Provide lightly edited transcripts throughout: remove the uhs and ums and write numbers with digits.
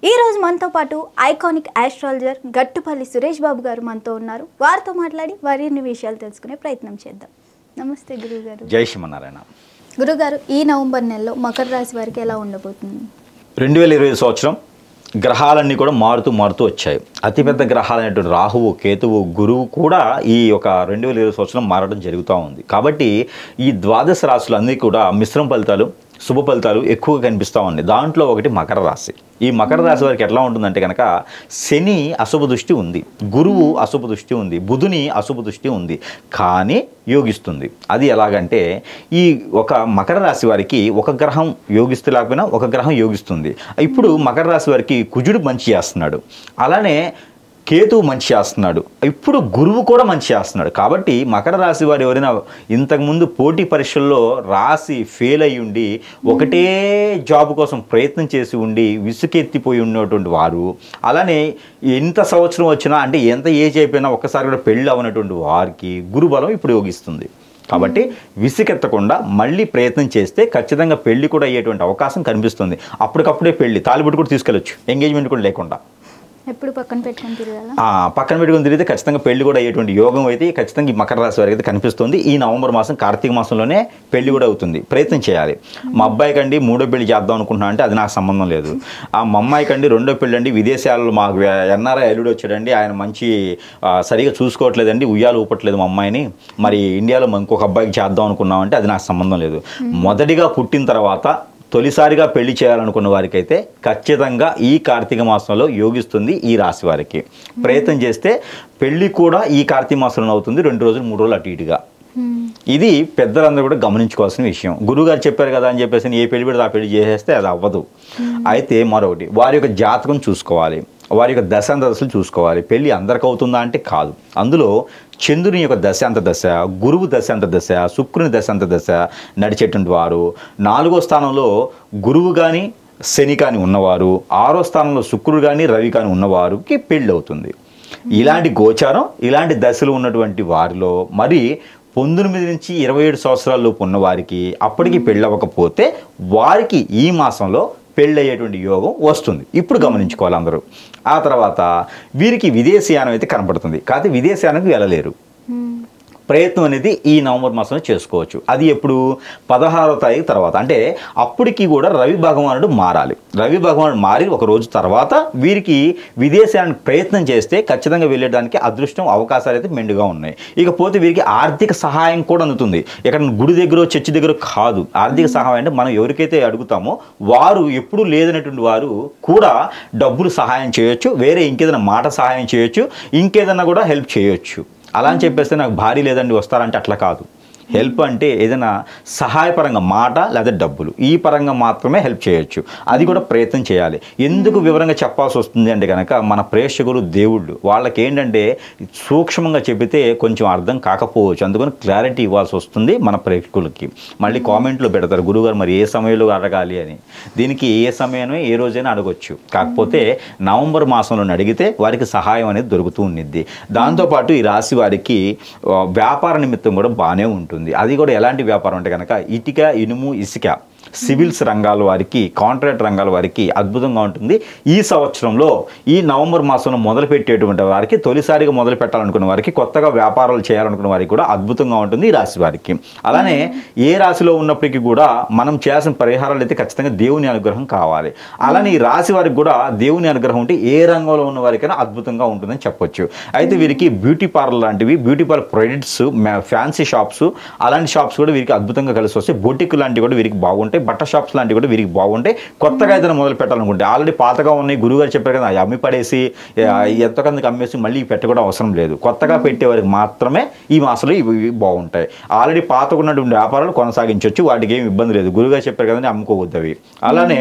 ఈ రోజు మనతో పాటు ఐకానిక్ ఆస్ట్రాలజర్ గట్టుపల్లి సురేష్ బాబు గారు మనతో ఉన్నారు. వారితో మాట్లాడి వారిన్ని విషయాలు తెలుసుకునే ప్రయత్నం చేద్దాం. నమస్తే గురుగారు. జై శ్రీమన్నారాయణ. గురుగారు, ఈ నవంబర్ నెలలో మకర రాశి వారికి ఎలా ఉండబోతుంది? 2020 సంవత్సరం గ్రహాలన్నీ కూడా మారుతూ వచ్చాయి. అతిపెద్ద గ్రహాలైనటువంటి రాహువు, కేతువు, గురువు కూడా ఈ యొక్క 2020 సంవత్సరం మారడం జరుగుతూ ఉంది. కాబట్టి ఈ ద్వాదశ రాశులు అన్నీ కూడా మిశ్రమ ఫలితాలు, శుభ ఫలితాలు ఎక్కువగా కనిపిస్తూ ఉన్నాయి. దాంట్లో ఒకటి మకర రాశి. ఈ మకర రాశి వారికి ఎట్లా ఉంటుందంటే కనుక శని అశుభ దృష్టి ఉంది, గురువు అశుభ దృష్టి ఉంది, బుధుని అశుభ దృష్టి ఉంది, కానీ యోగిస్తుంది. అది ఎలాగంటే ఈ ఒక మకర రాశి వారికి ఒక గ్రహం యోగిస్తే లేకపోయినా ఒక గ్రహం యోగిస్తుంది. ఇప్పుడు మకర రాశి వారికి కుజుడు మంచి చేస్తున్నాడు, అలానే కేతువు మంచి చేస్తున్నాడు, ఇప్పుడు గురువు కూడా మంచి చేస్తున్నాడు. కాబట్టి మకర రాశి వారు ఎవరైనా ఇంతకుముందు పోటీ పరీక్షల్లో రాసి ఫెయిల్ అయ్యి ఉండి ఒకటే జాబ్ కోసం ప్రయత్నం చేసి ఉండి విసుకెత్తిపోయి ఉన్నటువంటి వారు, అలానే ఎంత సంవత్సరం వచ్చినా అంటే ఎంత ఏజ్ అయిపోయినా ఒక్కసారి కూడా పెళ్ళి అవనటువంటి వారికి గురుబలం ఇప్పుడు యోగిస్తుంది. కాబట్టి విసుకెత్తకుండా మళ్ళీ ప్రయత్నం చేస్తే ఖచ్చితంగా పెళ్లి కూడా అయ్యేటువంటి అవకాశం కనిపిస్తుంది. అప్పటికప్పుడే పెళ్లి, తాలిబొట్టు కూడా తీసుకెళ్ళొచ్చు, ఎంగేజ్మెంట్ కూడా లేకుండా. ఎప్పుడు పక్కన పెట్టుకొని తిరగాల? పక్కన పెట్టుకుని తిరిగితే ఖచ్చితంగా పెళ్లి కూడా అయ్యేటువంటి యోగం అయితే ఖచ్చితంగా ఈ మకర రాశి వారికి అయితే కనిపిస్తుంది. ఈ నవంబర్ మాసం కార్తీక మాసంలోనే పెళ్లి కూడా అవుతుంది. ప్రయత్నం చేయాలి. మా అబ్బాయి కండి మూడో పెళ్లి చేద్దాం అనుకుంటున్నా అంటే అది నాకు సంబంధం లేదు. మా అమ్మాయి కండి రెండో పెళ్లి అండి, విదేశాలలో మాకు ఎన్ఆర్ఐ అల్లుడు వచ్చాడండి, ఆయన మంచి సరిగా చూసుకోవట్లేదండి, ఉయ్యాలు ఊపట్లేదు మా అమ్మాయిని, మరి ఇండియాలో ఇంకొక అబ్బాయికి చేద్దాం అనుకున్నామంటే అది నాకు సంబంధం లేదు. మొదటిగా పుట్టిన తర్వాత తొలిసారిగా పెళ్లి చేయాలనుకున్న వారికి అయితే ఖచ్చితంగా ఈ కార్తీక మాసంలో యోగిస్తుంది. ఈ రాశి వారికి ప్రయత్నం చేస్తే పెళ్లి కూడా ఈ కార్తీక మాసంలో అవుతుంది, 2 రోజులు 3 రోజులు అటు ఇటుగా. ఇది పెద్దలందరూ కూడా గమనించుకోవాల్సిన విషయం. గురువుగారు చెప్పారు కదా అని చెప్పేసి ఏ పెళ్లి పెడితే ఆ పెళ్లి చేసేస్తే అది అవ్వదు. అయితే మరొకటి, వారి యొక్క జాతకం చూసుకోవాలి, వారి యొక్క దశలు చూసుకోవాలి. పెళ్ళి అందరికి అవుతుందా అంటే కాదు. అందులో చంద్రుని యొక్క దశాంత దశ, గురువు దశాంత దశ, శుక్రుని దశాంత దశ నడిచేటువంటి వారు, 4వ స్థానంలో గురువు కానీ శని కానీ ఉన్నవారు, 6వ స్థానంలో శుక్రుడు కానీ రవి కానీ ఉన్నవారికి పెళ్ళి అవుతుంది. ఇలాంటి గోచారం, ఇలాంటి దశలు ఉన్నటువంటి వారిలో మరి 19 నుంచి 27 సంవత్సరాలలోపు ఉన్నవారికి అప్పటికి పెళ్ళవకపోతే వారికి ఈ మాసంలో పెళ్ళయ్యేటువంటి యోగం వస్తుంది. ఇప్పుడు గమనించుకోవాలి అందరూ. ఆ తర్వాత వీరికి విదేశీయానం అయితే కనపడుతుంది, కాకపోతే విదేశీయానికి వెళ్ళలేరు. ప్రయత్నం అనేది ఈ నవంబర్ మాసంలో చేసుకోవచ్చు. అది ఎప్పుడు 16వ తారీఖు తర్వాత, అంటే అప్పటికి కూడా రవి భగవానుడు మారాలి. రవి భగవానుడు మారి ఒక రోజు తర్వాత వీరికి విదేశానికి ప్రయత్నం చేస్తే ఖచ్చితంగా వెళ్ళడానికి అదృష్టం, అవకాశాలు అయితే మెండుగా ఉన్నాయి. ఇకపోతే వీరికి ఆర్థిక సహాయం కూడా అందుతుంది. ఇక్కడ గుడి దగ్గర చర్చి దగ్గర కాదు. ఆర్థిక సహాయం అంటే మనం ఎవరికైతే అడుగుతామో వారు ఎప్పుడూ లేదనేటువంటి వారు కూడా డబ్బులు సహాయం చేయొచ్చు, వేరే ఇంకేదైనా మాట సహాయం చేయొచ్చు, ఇంకేదైనా కూడా హెల్ప్ చేయొచ్చు. అలా అని చెప్పేస్తే నాకు భారీ లేదండి వస్తారంటే అట్లా కాదు. హెల్ప్ అంటే ఏదైనా సహాయపరంగా మాట లేదా డబ్బులు, ఈ పరంగా మాత్రమే హెల్ప్ చేయొచ్చు. అది కూడా ప్రయత్నం చేయాలి. ఎందుకు వివరంగా చెప్పాల్సి వస్తుంది అంటే కనుక మన ప్రేక్షకులు దేవుళ్ళు, వాళ్ళకి ఏంటంటే సూక్ష్మంగా చెబితే కొంచెం అర్థం కాకపోవచ్చు, అందుకని క్లారిటీ ఇవ్వాల్సి వస్తుంది మన ప్రేక్షకులకి. మళ్ళీ కామెంట్లో పెడతారు గురుగారు మరి ఏ సమయంలో అడగాలి అని. దీనికి ఏ సమయమే ఏ రోజైనా అడగొచ్చు, కాకపోతే నవంబర్ మాసంలో అడిగితే వారికి సహాయం అనేది దొరుకుతూ ఉండిద్ది. దాంతోపాటు ఈ రాశి వారికి వ్యాపార నిమిత్తం కూడా బాగానే ఉంటుంది. అది కూడా ఎలాంటి వ్యాపారం అంటే కనుక ఇటుక, ఇనుము, ఇసుక, సివిల్స్ రంగాల వారికి, కాంట్రాక్ట్ రంగాల వారికి అద్భుతంగా ఉంటుంది. ఈ సంవత్సరంలో ఈ నవంబర్ మాసంలో మొదలు పెట్టేటువంటి వారికి, తొలిసారిగా మొదలు పెట్టాలనుకున్న వారికి, కొత్తగా వ్యాపారాలు చేయాలనుకున్న వారికి కూడా అద్భుతంగా ఉంటుంది ఈ రాశి వారికి. అలానే ఏ రాశిలో ఉన్నప్పటికీ కూడా మనం చేయాల్సిన పరిహారాలు అయితే ఖచ్చితంగా దేవుని అనుగ్రహం కావాలి. అలానే ఈ రాశి వారికి కూడా దేవుని అనుగ్రహం ఉంటే ఏ రంగంలో ఉన్న వారికైనా అద్భుతంగా ఉంటుందని చెప్పొచ్చు. అయితే వీరికి బ్యూటీ పార్లర్ లాంటివి, beauty parlour products, fancy shops, అలాంటి షాప్స్ కూడా వీరికి అద్భుతంగా కలిసి వస్తాయి. బొటిక్ లాంటివి కూడా వీరికి బాగుంటాయి, బట్ట షాప్స్ లాంటివి కూడా వీరికి బాగుంటాయి. కొత్తగా ఏదైనా మొదలు పెట్టాలనుకుంటే ఆల్రెడీ పాతగా ఉన్నాయి, గురువుగారు చెప్పారు కదా అమ్మి పడేసి ఎంతకందుకు అమ్మేసి మళ్ళీ పెట్టడం అవసరం లేదు. కొత్తగా పెట్టే వారికి మాత్రమే ఈ మాసంలో ఇవి బాగుంటాయి. ఆల్రెడీ పాతగా ఉన్నటువంటి వ్యాపారాలు కొనసాగించవచ్చు, వాటికి ఏమి ఇబ్బంది లేదు. గురువుగారు చెప్పారు కదండి అమ్ముకోవద్దు అవి. అలానే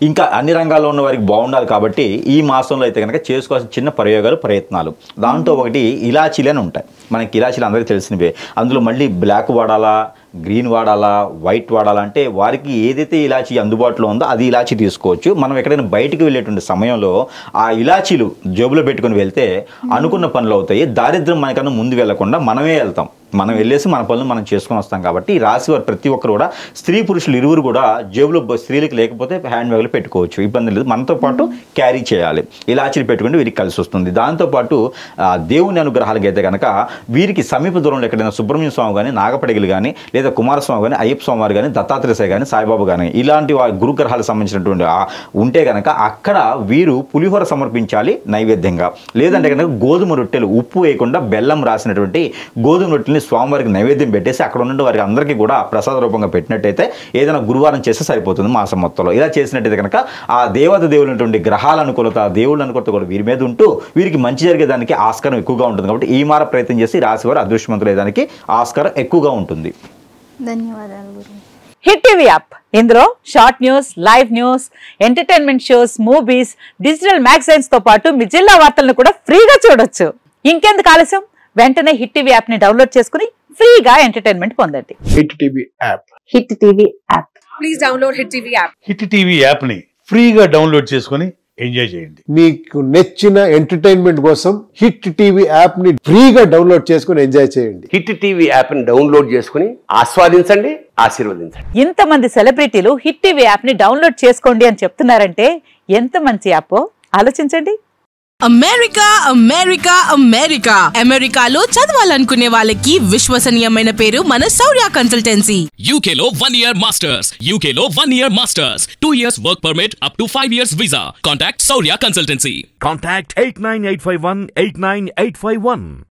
ఇంకా అన్ని రంగాల్లో ఉన్న వారికి బాగుండాలి. కాబట్టి ఈ మాసంలో అయితే కనుక చేసుకోవాల్సిన చిన్న ప్రయోగాలు, ప్రయత్నాలు, దాంట్లో ఒకటి ఇలాచీలు అని ఉంటాయి. మనకి ఇలాచీలు అందరికీ తెలిసినవే. అందులో మళ్ళీ బ్లాక్ వాడాలా, గ్రీన్ వాడాలా, వైట్ వాడాలా అంటే వారికి ఏదైతే ఇలాచీ అందుబాటులో ఉందో అది ఇలాచీ తీసుకోవచ్చు. మనం ఎక్కడైనా బయటికి వెళ్ళేటువంటి సమయంలో ఆ ఇలాచీలు జేబులో పెట్టుకుని వెళ్తే అనుకున్న పనులు అవుతాయి. దారిద్ర్యం మనకన్నా ముందు వెళ్లకుండా మనమే వెళ్తాం. మనం వెళ్ళేసి మన పనులు మనం చేసుకొని వస్తాం కాబట్టి ఈ రాశి వారు ప్రతి ఒక్కరు కూడా స్త్రీ పురుషులు ఇరువురు కూడా జేబులో స్త్రీలకు లేకపోతే హ్యాండ్ బ్యాగ్లో పెట్టుకోవచ్చు, ఇబ్బంది లేదు. మనతో పాటు క్యారీ చేయాలి. ఇలాచీలు పెట్టుకుంటే వీరికి కలిసి వస్తుంది. దాంతోపాటు దేవుని అనుగ్రహాలకి అయితే కనుక వీరికి సమీప దూరంలో ఎక్కడైనా సుబ్రహ్మణ్య స్వామి కానీ, నాగపడగిలు కానీ, లేదా కుమారస్వామి కానీ, అయ్యప్ప స్వామి వారు కానీ, దత్తాత్రేయ కానీ, సాయిబాబా కానీ ఇలాంటి గురుగ్రహాలకు సంబంధించినటువంటి ఉంటే కనుక అక్కడ వీరు పులిహోర సమర్పించాలి నైవేద్యంగా. లేదంటే కనుక గోధుమ రొట్టెలు ఉప్పు వేయకుండా బెల్లం రాసినటువంటి గోధుమ రొట్టెల్ని స్వామివారికి నైవేద్యం పెట్టేసి అక్కడ ఉన్న వారికి అందరికీ కూడా ప్రసాద రూపంగా పెట్టినట్టయితే ఏదైనా గురువారం చేస్తే సరిపోతుంది మాసం మొత్తంలో. ఇలా చేసినట్టయితే కనుక ఆ దేవులైనటువంటి గ్రహాల అనుకూలత, దేవుళ్ళ అనుకూలత కూడా వీరి మీద ఉంటూ వీరికి మంచి జరిగేదానికి ఆస్కారం ఎక్కువగా ఉంటుంది. కాబట్టి ఈ మార ప్రయత్నం చేసి రాశివారు అదృష్టవంతులు అయ్యేదానికి ఆస్కారం ఎక్కువగా ఉంటుంది. ధన్యవాదాలు గురు. హిట్ టీవీ యాప్, ఇందులో short news, live news, entertainment shows, movies, digital magazines తో పాటు మీ జిల్లా వార్తలను కూడా ఫ్రీగా చూడొచ్చు. ఇంకెందుకు ఆలస్యం, వెంటనే హిట్ టీవీ యాప్ ని డౌన్లోడ్ చేసుకుని ఫ్రీగా ఎంటర్టైన్మెంట్ పొందండి. Hit TV app, hit TV app, please download hit TV app. Hit TV app ని ఫ్రీగా డౌన్లోడ్ చేసుకుని ఎంజాయ్ చేయండి. మీకు నచ్చిన ఎంటర్టైన్మెంట్ కోసం హిట్ టీవీ యాప్ ని ఫ్రీగా డౌన్లోడ్ చేసుకుని ఎంజాయ్ చేయండి. హిట్ టీవీ యాప్ ని డౌన్లోడ్ చేసుకుని ఆస్వాదించండి, ఆశీర్వదించండి. ఇంతమంది సెలబ్రిటీలు హిట్ టీవీ యాప్ ని డౌన్లోడ్ చేసుకోండి అని చెప్తున్నారంటే ఎంత మంచి యాప్ ఆలోచించండి. అమెరికా అమెరికా అమెరికా అమెరికాలో చదవాలనుకునే వాళ్ళకి విశ్వసనీయమైన పేరు మన శౌర్య కన్సల్టెన్సీ. UK లో 1 year masters, UK లో 1 year masters, 2 years work permit up to 5 years visa. Contact Saurya Consultancy. Contact 89851 89851.